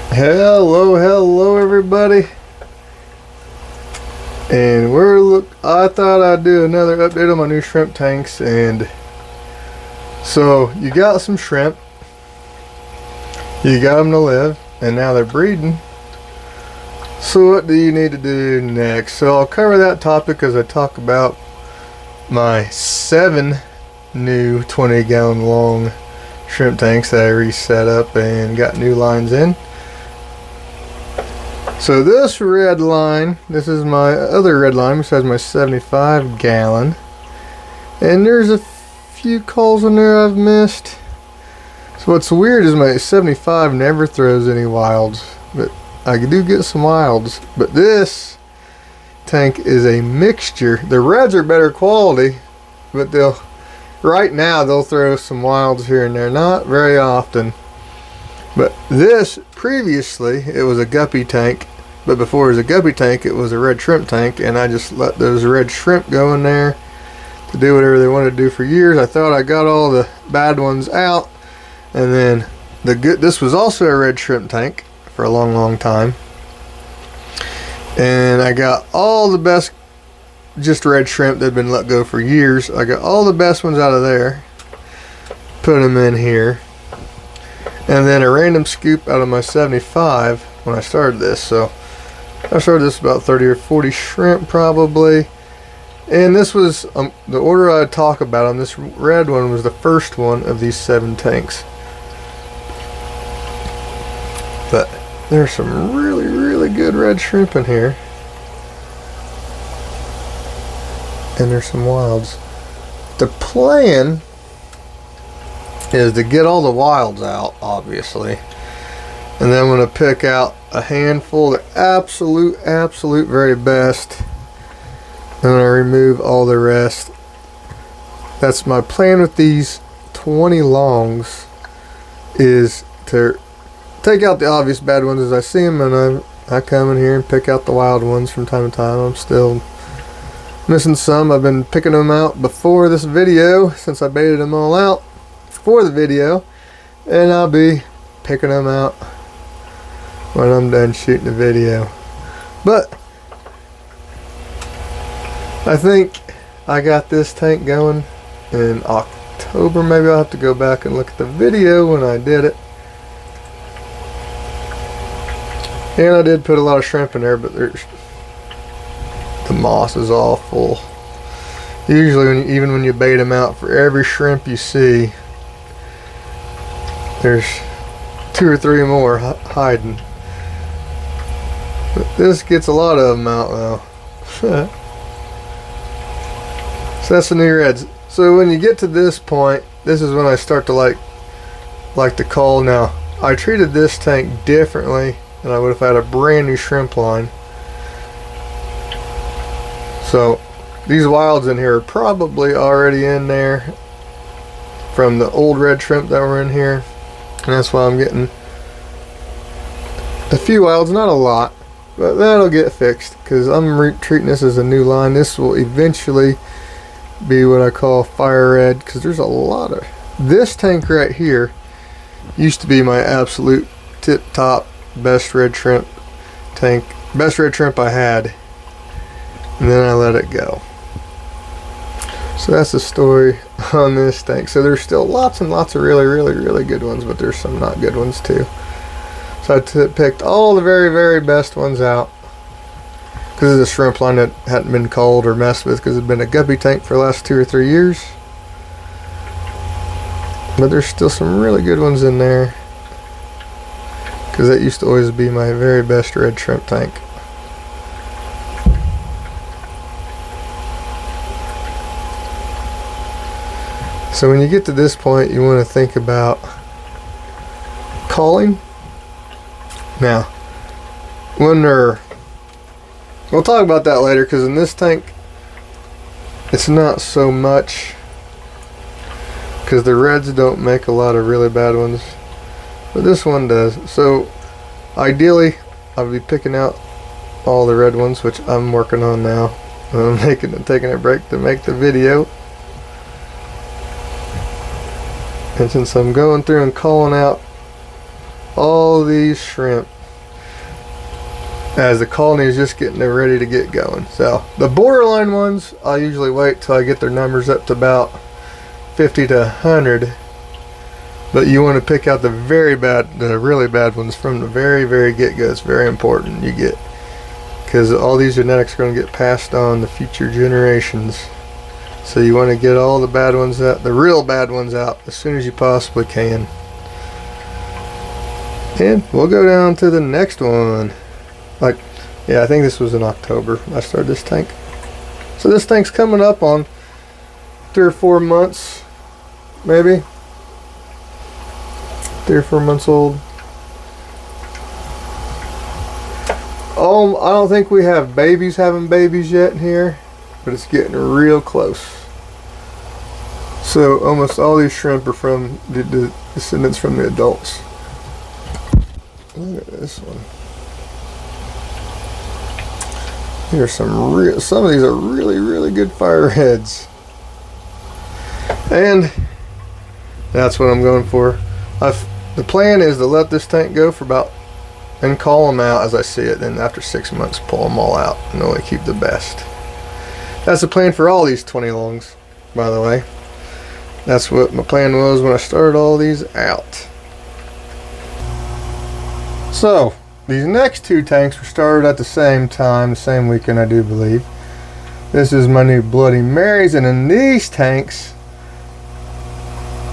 Hello everybody. And I thought I'd do another update on my new shrimp tanks. And so you got some shrimp, you got them to live, and now they're breeding. So what do you need to do next? So I'll cover that topic as I talk about my 7 new 20-gallon long shrimp tanks that I reset up and got new lines in. So this red line, this is my other red line besides my 75-gallon, and there's a few calls in there I've missed. So what's weird is my 75 never throws any wilds, but I do get some wilds. But this tank is a mixture. The reds are better quality, but right now they'll throw some wilds here and there, not very often. But this, previously, it was a guppy tank, but before it was a guppy tank, it was a red shrimp tank, and I just let those red shrimp go in there to do whatever they wanted to do for years. I thought I got all the bad ones out, and then this was also a red shrimp tank for a long time, and I got all the best, just red shrimp that had been let go for years. I got all the best ones out of there, put them in here. And then a random scoop out of my 75 when I started this. So I started this about 30 or 40 shrimp probably. And this was the order I'd talk about on this red one was the first one of these 7 tanks. But there's some really good red shrimp in here. And there's some wilds. The plan is to get all the wilds out, obviously, and then I'm going to pick out a handful, the absolute very best, and I'm going to remove all the rest. That's my plan with these 20 longs, is to take out the obvious bad ones as I see them, and I come in here and pick out the wild ones from time to time. I'm still missing some. I've been picking them out before this video, since I baited them all out for the video, and I'll be picking them out when I'm done shooting the video. But I think I got this tank going in October. Maybe I'll have to go back and look at the video when I did it. And I did put a lot of shrimp in there, but the moss is all full. Usually even when you bait them out, for every shrimp you see, there's 2 or 3 more hiding. But this gets a lot of them out though. So that's the new reds. So when you get to this point, this is when I start to like to call. Now, I treated this tank differently than I would have had a brand new shrimp line. So these wilds in here are probably already in there from the old red shrimp that were in here. And that's why I'm getting a few wilds, not a lot, but that'll get fixed because I'm treating this as a new line. This will eventually be what I call fire red, because there's a lot of this tank right here used to be my absolute tip top best red shrimp tank, best red shrimp I had, and then I let it go. So that's the story on this tank. So there's still lots and lots of really good ones, but there's some not good ones too. So I picked all the very best ones out, because it's a shrimp line that hadn't been culled or messed with, because it's been a guppy tank for the last 2 or 3 years. But there's still some really good ones in there, because that used to always be my very best red shrimp tank. So when you get to this point, you want to think about culling. Now, we'll talk about that later, because in this tank, it's not so much, because the reds don't make a lot of really bad ones, but this one does. So ideally, I'll be picking out all the red ones, which I'm working on now. I'm taking a break to make the video. And since I'm going through and calling out all these shrimp, as the colony is just getting ready to get going. So the borderline ones, I'll usually wait till I get their numbers up to about 50 to 100. But you want to pick out the really bad ones from the very get-go. It's very important you get, because all these genetics are going to get passed on to future generations. So you want to get all the bad ones out, the real bad ones out, as soon as you possibly can. And we'll go down to the next one. Yeah, I think this was in October I started this tank. So this tank's coming up on 3 or 4 months, maybe. 3 or 4 months old. I don't think we have babies having babies yet in here, but it's getting real close. So almost all these shrimp are from the descendants from the adults. Look at this one. Here's some of these are really good fire heads. And that's what I'm going for. The plan is to let this tank go for about, and call them out as I see it. Then after 6 months, pull them all out and only keep the best. That's the plan for all these 20 longs, by the way. That's what my plan was when I started all these out. So these next 2 tanks were started at the same time, the same weekend, I do believe. This is my new Bloody Marys, and in these tanks,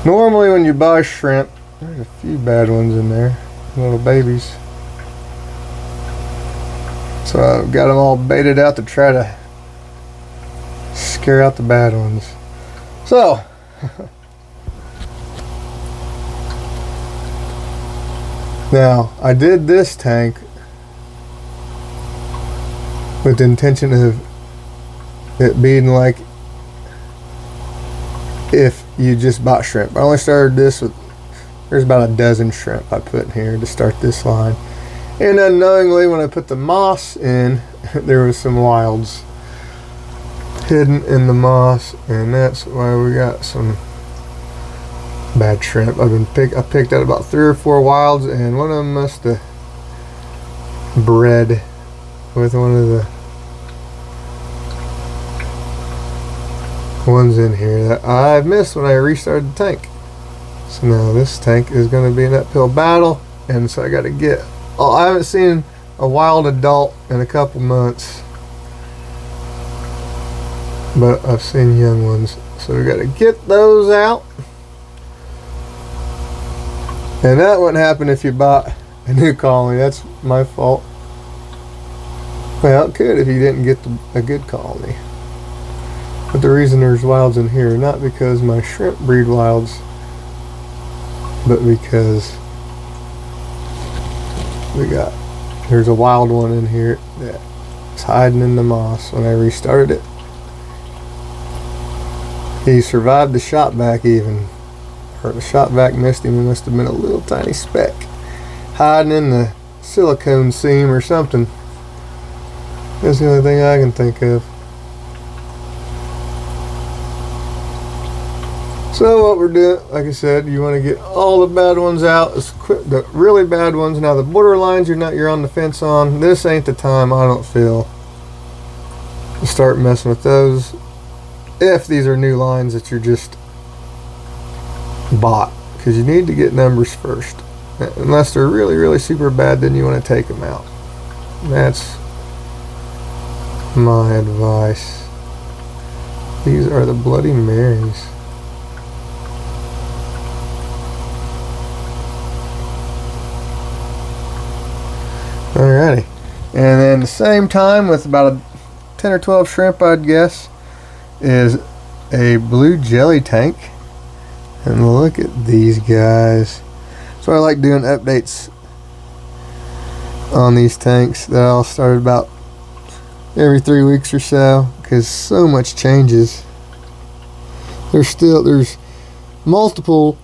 normally when you buy shrimp, there's a few bad ones in there, little babies. So I've got them all baited out to try to scare out the bad ones. So now I did this tank with the intention of it being like if you just bought shrimp. I only started this with, there's about a dozen shrimp I put in here to start this line. And unknowingly, when I put the moss in, there was some wilds hidden in the moss, and that's why we got some bad shrimp. I picked out about 3 or 4 wilds, and one of them must have bred with one of the ones in here that I've missed when I restarted the tank. So now this tank is going to be an uphill battle, and so I got to get. I haven't seen a wild adult in a couple months, but I've seen young ones, so we got to get those out. And that wouldn't happen if you bought a new colony. That's my fault. Well, it could if you didn't get a good colony. But the reason there's wilds in here, not because my shrimp breed wilds, but because there's a wild one in here that's hiding in the moss. When I restarted it, he survived the shot vac even. Or the shot vac missed him. It must have been a little tiny speck hiding in the silicone seam or something. That's the only thing I can think of. So what we're doing, like I said, you want to get all the bad ones out, the really bad ones. Now the borderlines you're on the fence on. This ain't the time, I don't feel, to start messing with those. If these are new lines that you're just bought, because you need to get numbers first. Unless they're really super bad, then you want to take them out. That's my advice. These are the Bloody Marys. Alrighty, and then the same time with about 10 or 12 shrimp, I'd guess, is a blue jelly tank. And look at these guys. So I like doing updates on these tanks that I'll start about every 3 weeks or so, because so much changes. There's multiple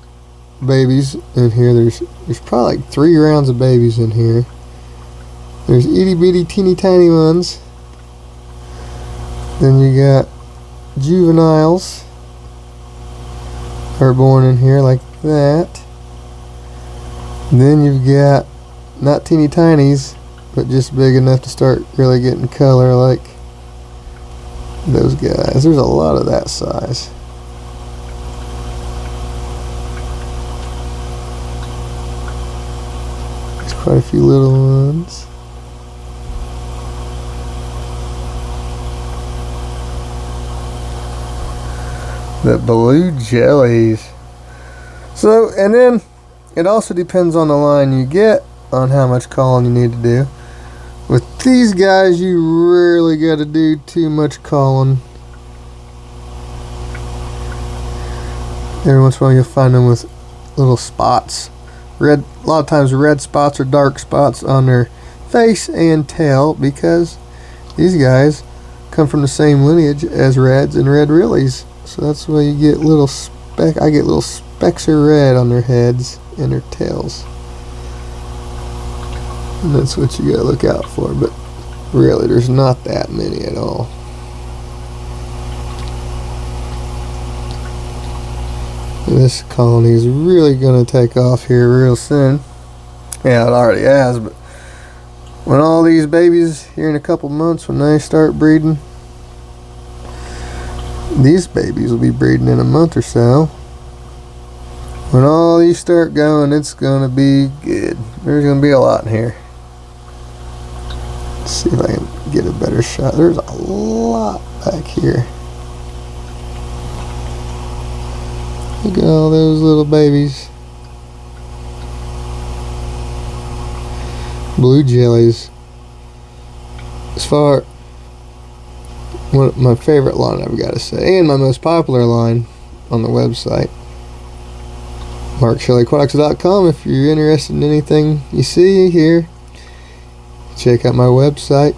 babies in here. There's probably like 3 rounds of babies in here. There's itty bitty teeny tiny ones. Then you got juveniles are born in here like that. Then you've got not teeny tinies, but just big enough to start really getting color like those guys. There's a lot of that size. There's quite a few little ones. The blue jellies. So, and then it also depends on the line you get on how much calling you need to do. With these guys, you rarely got to do too much calling. Every once in a while you'll find them with little spots. A lot of times red spots or dark spots on their face and tail, because these guys come from the same lineage as reds and red realies. So that's why you get little I get little specks of red on their heads and their tails. And that's what you gotta look out for, but really there's not that many at all. This colony is really gonna take off here real soon. Yeah, it already has, but when all these babies here in a couple months, when they start breeding, these babies will be breeding in a month or so. When all these start going, it's gonna be good. There's gonna be a lot in here. Let's see if I can get a better shot. There's a lot back here. Look at all those little babies. Blue jellies. One of my favorite line, I've got to say, and my most popular line on the website, MarkShelleyAquatics.com. If you're interested in anything you see here, check out my website.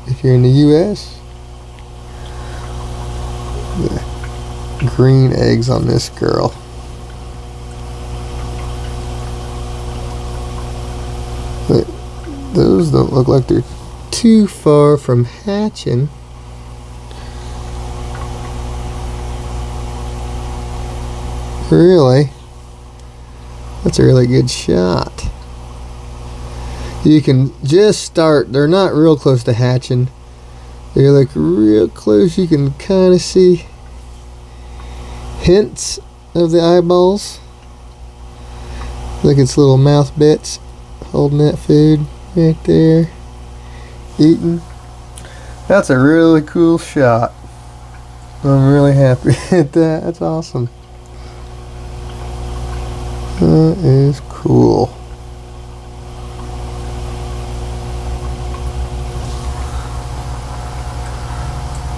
If you're in the US, the green eggs on this girl. But those don't look like they're too far from hatching. Really? That's a really good shot. You can just start. They're not real close to hatching. They're like real close. You can kind of see hints of the eyeballs. Look, it's little mouth bits holding that food right there. Eating. That's a really cool shot. I'm really happy with that. That's awesome. That is cool.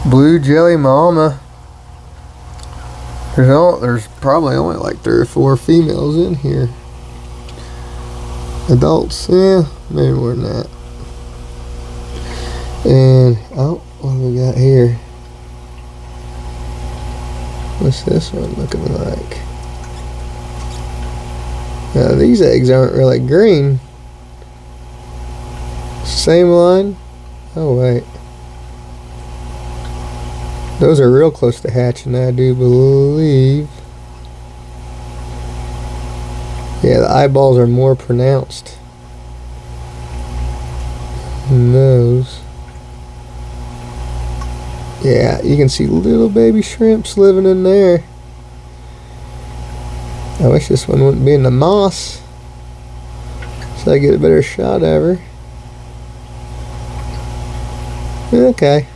Blue jelly mama. There's probably only like 3 or 4 females in here. Adults, yeah, maybe more than that. And oh, what do we got here? What's this one looking like? Now these eggs aren't really green. Same line. Oh wait. Those are real close to hatching, I do believe. Yeah, the eyeballs are more pronounced than those. Yeah, you can see little baby shrimps living in there. I wish this one wouldn't be in the moss, so I get a better shot of her. Okay.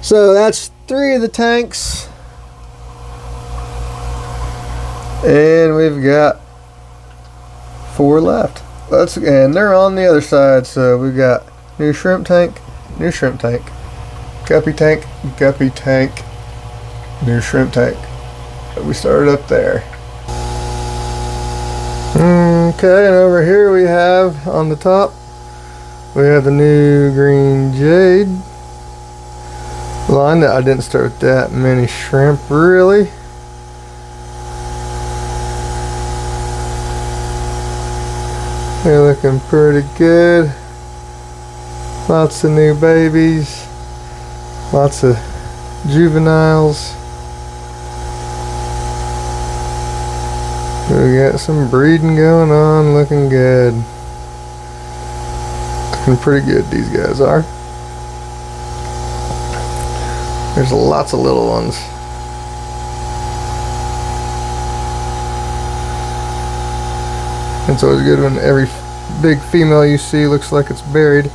So that's 3 of the tanks. And we've got 4 left. And they're on the other side, so we've got new shrimp tank, guppy tank, guppy tank, new shrimp tank. We started up there. Okay, and over here we have, on the top, we have the new green jade line. That I didn't start with that many shrimp, really. They're looking pretty good. Lots of new babies, lots of juveniles. We got some breeding going on, looking good. Looking pretty good, these guys are. There's lots of little ones. It's always good when every big female you see looks like it's buried.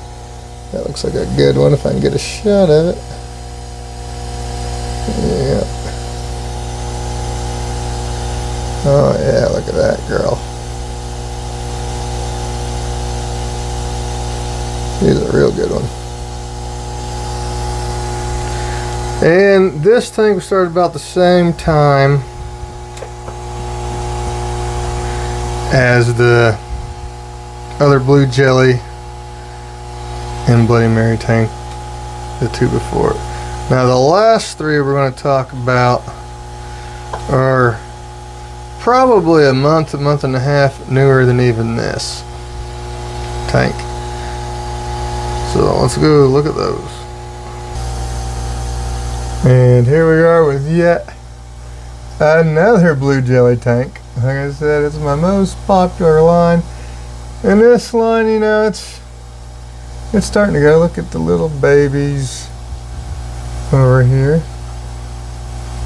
That looks like a good one if I can get a shot of it. Yeah. Oh yeah, look at that girl. She's a real good one. And this tank started about the same time as the other blue jelly and Bloody Mary tank, the two before it. Now the last three we're going to talk about are probably a month and a half newer than even this tank. So let's go look at those. And here we are with yet another blue jelly tank. Like I said, it's my most popular line. And this line, you know, it's starting to go. Look at the little babies over here.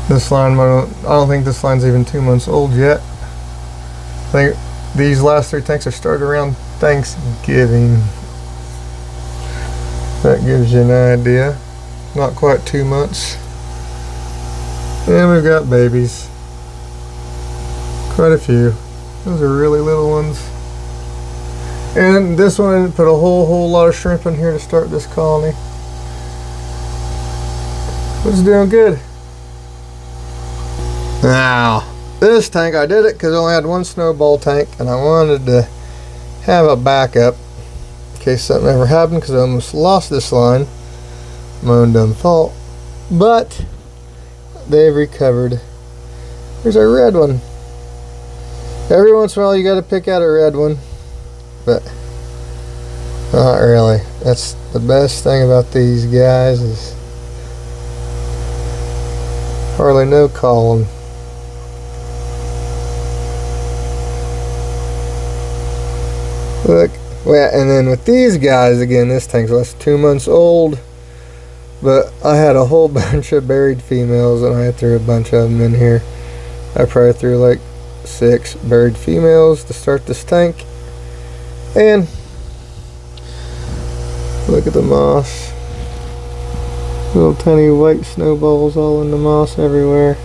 This line, I don't think this line's even 2 months old yet. I think these last three tanks are started around Thanksgiving. That gives you an idea. Not quite 2 months. And we've got babies. Quite a few. Those are really little ones. And this one, I didn't put a whole lot of shrimp in here to start this colony. It's doing good. Now, this tank, I did it because I only had one snowball tank and I wanted to have a backup in case something ever happened, because I almost lost this line. My own dumb fault. But they've recovered. There's a red one. Every once in a while you gotta pick out a red one, but not really. That's the best thing about these guys, is hardly no calling. Look, well, and then with these guys, again, this tank's less than 2 months old, but I had a whole bunch of buried females and I threw a bunch of them in here. I probably threw like 6 buried females to start this tank. And look at the moss. Little tiny white snowballs all in the moss everywhere.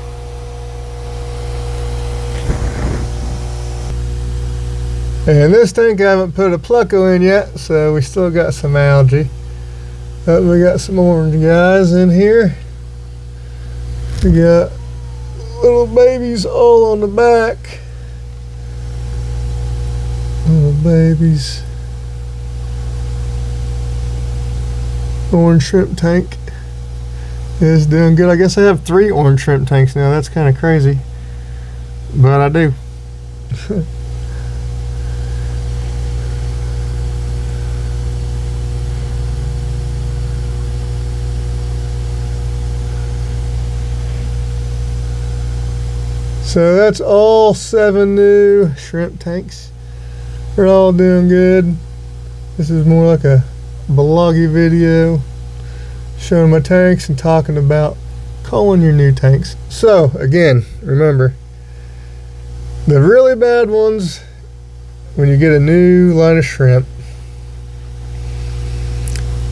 And this tank I haven't put a pleco in yet, so we still got some algae. But we got some orange guys in here. We got little babies all on the back. Little babies. Orange shrimp tank is doing good. I guess I have 3 orange shrimp tanks now. That's kind of crazy, but I do. So that's all 7 new shrimp tanks. They're all doing good. This is more like a vloggy video showing my tanks and talking about culling your new tanks. So again, remember, the really bad ones, when you get a new line of shrimp,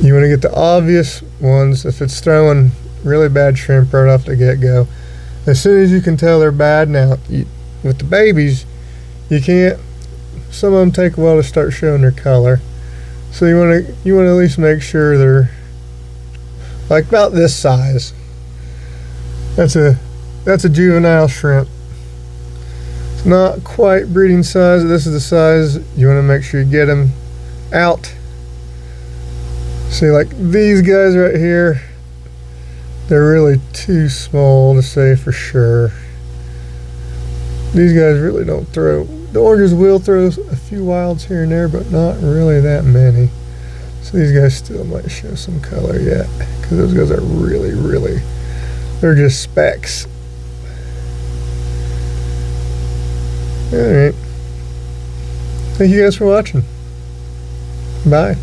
you want to get the obvious ones. If it's throwing really bad shrimp right off the get-go, as soon as you can tell they're bad. Now, with the babies, you can't. Some of them take a while to start showing their color, so you want to at least make sure they're like about this size. That's a juvenile shrimp. It's not quite breeding size. This is the size you want to make sure you get them out. See, like these guys right here, they're really too small to say for sure. These guys really don't throw. The oranges will throw a few wilds here and there, but not really that many. So these guys still might show some color yet, because those guys are really, they're just specks. Alright. Thank you guys for watching. Bye.